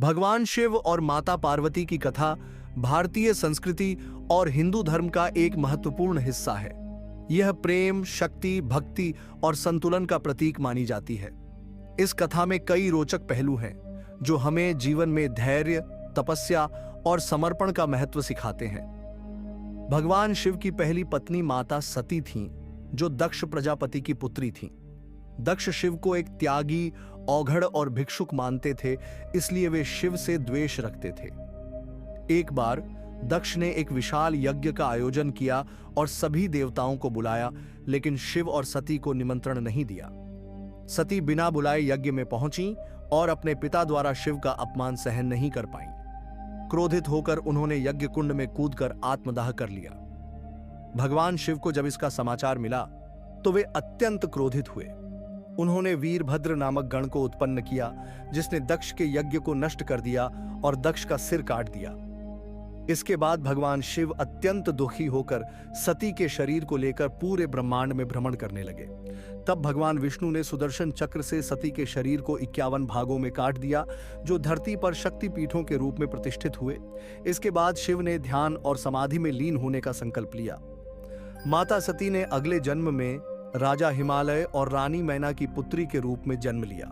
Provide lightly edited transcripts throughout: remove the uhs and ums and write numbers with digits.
भगवान शिव और माता पार्वती की कथा भारतीय संस्कृति और हिंदू धर्म का एक महत्वपूर्ण हिस्सा है। यह प्रेम, शक्ति, भक्ति और संतुलन का प्रतीक मानी जाती है। इस कथा में कई रोचक पहलू हैं जो हमें जीवन में धैर्य, तपस्या और समर्पण का महत्व सिखाते हैं। भगवान शिव की पहली पत्नी माता सती थीं, जो दक्ष प्रजापति की पुत्री थीं। दक्ष शिव को एक त्यागी, औघड़ और भिक्षुक मानते थे, इसलिए वे शिव से द्वेष रखते थे। एक बार दक्ष ने एक विशाल यज्ञ का आयोजन किया और सभी देवताओं को बुलाया, लेकिन शिव और सती को निमंत्रण नहीं दिया। सती बिना बुलाए यज्ञ में पहुंची और अपने पिता द्वारा शिव का अपमान सहन नहीं कर पाईं। क्रोधित होकर उन्होंने यज्ञ कुंड में कूदकर आत्मदाह कर लिया। भगवान शिव को जब इसका समाचार मिला तो वे अत्यंत क्रोधित हुए। उन्होंने वीरभद्र नामक गण को उत्पन्न किया, जिसने दक्ष के यज्ञ को नष्ट कर दिया और दक्ष का सिर काट दिया। इसके बाद भगवान शिव अत्यंत दुखी होकर सती के शरीर को लेकर पूरे ब्रह्मांड में भ्रमण करने लगे। तब भगवान विष्णु ने सुदर्शन चक्र से सती के शरीर को 51 भागों में काट दिया, जो धरती पर शक्तिपीठों के रूप में प्रतिष्ठित हुए। इसके बाद शिव ने ध्यान और समाधि में लीन होने का संकल्प लिया। माता सती ने अगले जन्म में राजा हिमालय और रानी मैना की पुत्री के रूप में जन्म लिया।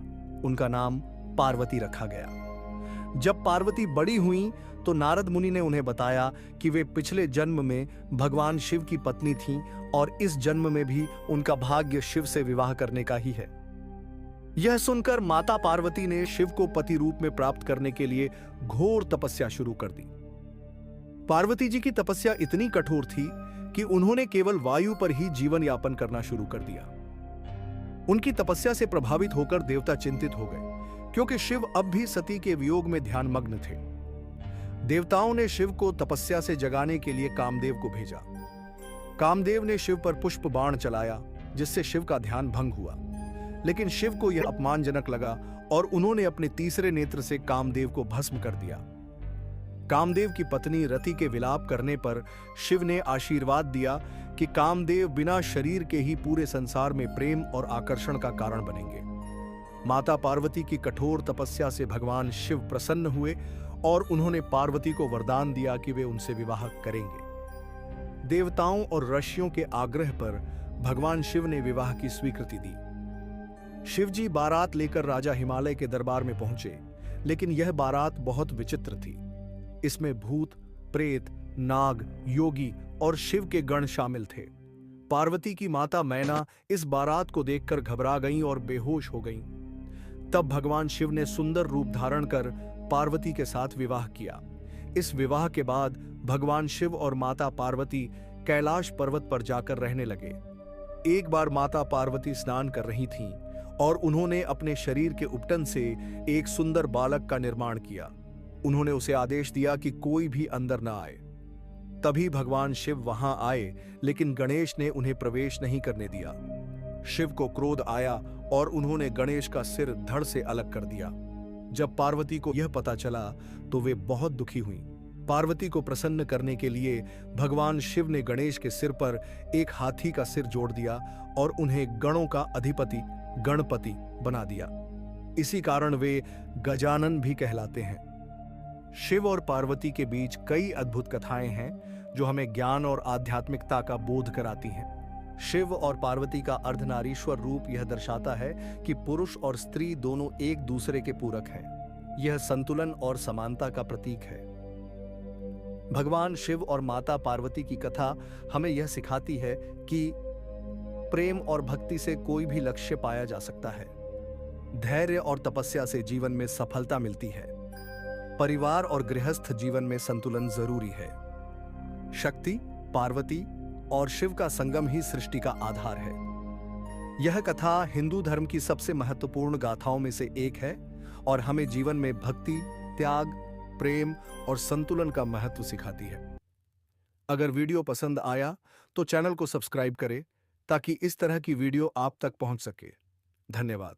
उनका नाम पार्वती रखा गया। जब पार्वती बड़ी हुईं तो नारद मुनि ने उन्हें बताया कि वे पिछले जन्म में भगवान शिव की पत्नी थीं और इस जन्म में भी उनका भाग्य शिव से विवाह करने का ही है। यह सुनकर माता पार्वती ने शिव को पति रूप में प्राप्त करने के लिए घोर तपस्या शुरू कर दी। पार्वती जी की तपस्या इतनी कठोर थी कि उन्होंने केवल वायु पर ही जीवन यापन करना शुरू कर दिया। उनकी तपस्या से प्रभावित होकर देवता चिंतित हो गए, क्योंकि शिव अब भी सती के वियोग में ध्यानमग्न थे। देवताओं ने शिव को तपस्या से जगाने के लिए कामदेव को भेजा। कामदेव ने शिव पर पुष्प बाण चलाया, जिससे शिव का ध्यान भंग हुआ। लेकिन शिव को यह अपमानजनक लगा और उन्होंने अपने तीसरे नेत्र से कामदेव को भस्म कर दिया। कामदेव की पत्नी रति के विलाप करने पर शिव ने आशीर्वाद दिया कि कामदेव बिना शरीर के ही पूरे संसार में प्रेम और आकर्षण का कारण बनेंगे। माता पार्वती की कठोर तपस्या से भगवान शिव प्रसन्न हुए और उन्होंने पार्वती को वरदान दिया कि वे उनसे विवाह करेंगे। देवताओं और ऋषियों के आग्रह पर भगवान शिव ने विवाह की स्वीकृति दी। शिवजी बारात लेकर राजा हिमालय के दरबार में पहुंचे, लेकिन यह बारात बहुत विचित्र थी। इसमें भूत, प्रेत, नाग, योगी और शिव के गण शामिल थे। पार्वती की माता मैना इस बारात को देखकर घबरा गईं और बेहोश हो गईं। तब भगवान शिव ने सुंदर रूप धारण कर पार्वती के साथ विवाह किया। इस विवाह के बाद भगवान शिव और माता पार्वती कैलाश पर्वत पर जाकर रहने लगे। एक बार माता पार्वती स्नान कर रही थीं और उन्होंने अपने शरीर के उपटन से एक सुंदर बालक का निर्माण किया। उन्होंने उसे आदेश दिया कि कोई भी अंदर न आए। तभी भगवान शिव वहां आए, लेकिन गणेश ने उन्हें प्रवेश नहीं करने दिया। शिव को क्रोध आया और उन्होंने गणेश का सिर धड़ से अलग कर दिया। जब पार्वती को यह पता चला तो वे बहुत दुखी हुईं। पार्वती को प्रसन्न करने के लिए भगवान शिव ने गणेश के सिर पर एक हाथी का सिर जोड़ दिया और उन्हें गणों का अधिपति गणपति बना दिया। इसी कारण वे गजानन भी कहलाते हैं। शिव और पार्वती के बीच कई अद्भुत कथाएं हैं जो हमें ज्ञान और आध्यात्मिकता का बोध कराती हैं। शिव और पार्वती का अर्धनारीश्वर रूप यह दर्शाता है कि पुरुष और स्त्री दोनों एक दूसरे के पूरक हैं। यह संतुलन और समानता का प्रतीक है। भगवान शिव और माता पार्वती की कथा हमें यह सिखाती है कि प्रेम और भक्ति से कोई भी लक्ष्य पाया जा सकता है। धैर्य और तपस्या से जीवन में सफलता मिलती है। परिवार और गृहस्थ जीवन में संतुलन जरूरी है। शक्ति, पार्वती और शिव का संगम ही सृष्टि का आधार है। यह कथा हिंदू धर्म की सबसे महत्वपूर्ण गाथाओं में से एक है और हमें जीवन में भक्ति, त्याग, प्रेम और संतुलन का महत्व सिखाती है। अगर वीडियो पसंद आया तो चैनल को सब्सक्राइब करें ताकि इस तरह की वीडियो आप तक पहुंच सके। धन्यवाद।